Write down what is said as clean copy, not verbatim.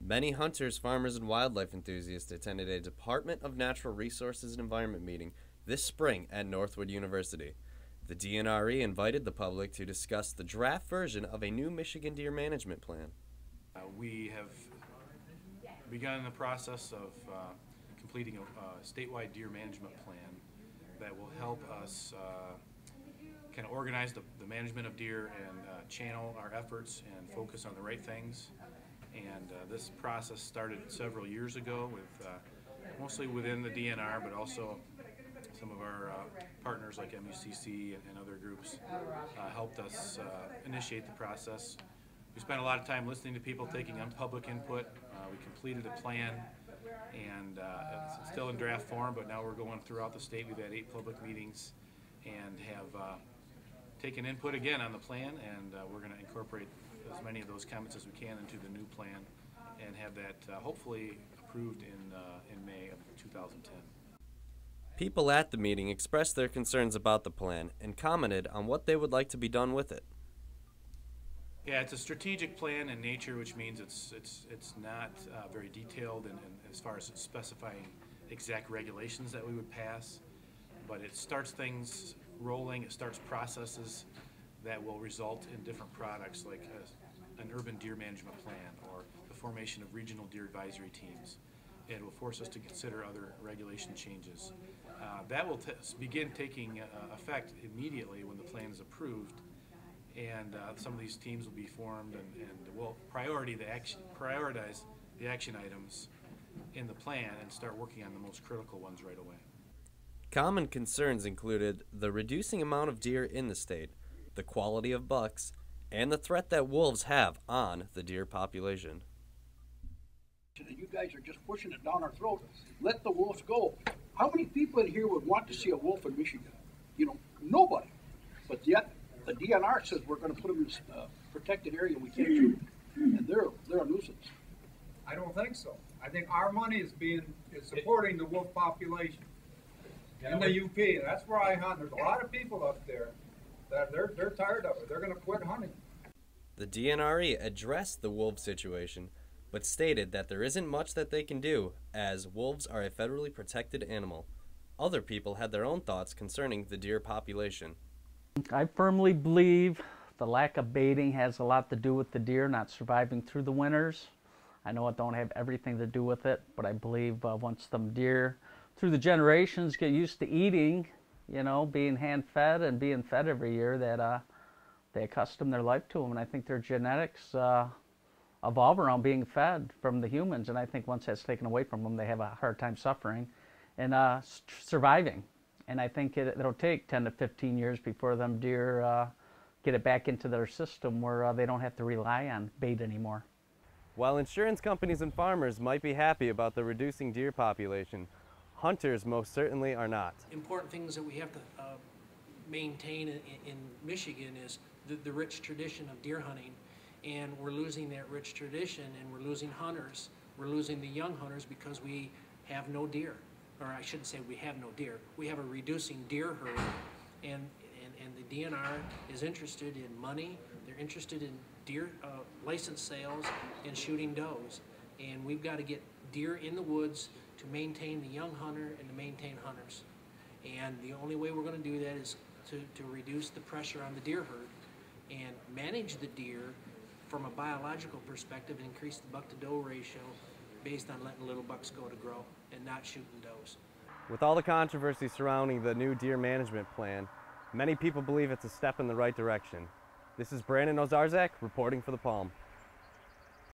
Many hunters, farmers, and wildlife enthusiasts attended a Department of Natural Resources and Environment meeting this spring at Northwood University. The DNRE invited the public to discuss the draft version of a new Michigan deer management plan. We have begun the process of completing a statewide deer management plan that will help us kind of organize the management of deer and channel our efforts and focus on the right things. And this process started several years ago with mostly within the DNR, but also some of our partners like MUCC and other groups helped us initiate the process. We spent a lot of time listening to people, taking on public input. We completed a plan, and it's still in draft form, but now we're going throughout the state. We've had 8 public meetings and have taken input again on the plan, and we're going to incorporate as many of those comments as we can into the new plan and have that hopefully approved in May of 2010. People at the meeting expressed their concerns about the plan and commented on what they would like to be done with it. Yeah, it's a strategic plan in nature, which means it's not very detailed in as far as specifying exact regulations that we would pass, but it starts things rolling. It starts processes that will result in different products like an urban deer management plan or the formation of regional deer advisory teams. It will force us to consider other regulation changes. That will begin taking effect immediately when the plan is approved, and some of these teams will be formed and will prioritize the action items in the plan and start working on the most critical ones right away. Common concerns included the reducing amount of deer in the state, the quality of bucks, and the threat that wolves have on the deer population. You guys are just pushing it down our throat. Let the wolves go. How many people in here would want to see a wolf in Michigan? You know, nobody. But yet, the DNR says we're going to put them in a protected area and we can't shoot them. And they're a nuisance. I don't think so. I think our money is supporting the wolf population in the UP. And that's where I hunt. There's a lot of people up there that they're tired of it. They're going to quit hunting. The DNRE addressed the wolf situation, but stated that there isn't much that they can do, as wolves are a federally protected animal. Other people had their own thoughts concerning the deer population. I firmly believe the lack of baiting has a lot to do with the deer not surviving through the winters. I know it don't have everything to do with it, but I believe once them deer through the generations get used to eating, you know, being hand-fed and being fed every year, that they accustom their life to them. And I think their genetics evolve around being fed from the humans. And I think once that's taken away from them, they have a hard time suffering and surviving. And I think it'll take 10 to 15 years before them deer get it back into their system where they don't have to rely on bait anymore. While insurance companies and farmers might be happy about the reducing deer population, hunters most certainly are not. Important things that we have to maintain in Michigan is the rich tradition of deer hunting, and we're losing that rich tradition, and we're losing hunters. We're losing the young hunters because we have no deer. Or I shouldn't say we have no deer. We have a reducing deer herd, and the DNR is interested in money. They're interested in deer license sales and shooting does. And we've got to get deer in the woods to maintain the young hunter and to maintain hunters. And the only way we're going to do that is to reduce the pressure on the deer herd and manage the deer from a biological perspective and increase the buck-to-doe ratio based on letting little bucks go to grow and not shooting does. With all the controversy surrounding the new deer management plan, many people believe it's a step in the right direction. This is Owczarzak reporting for the Palm.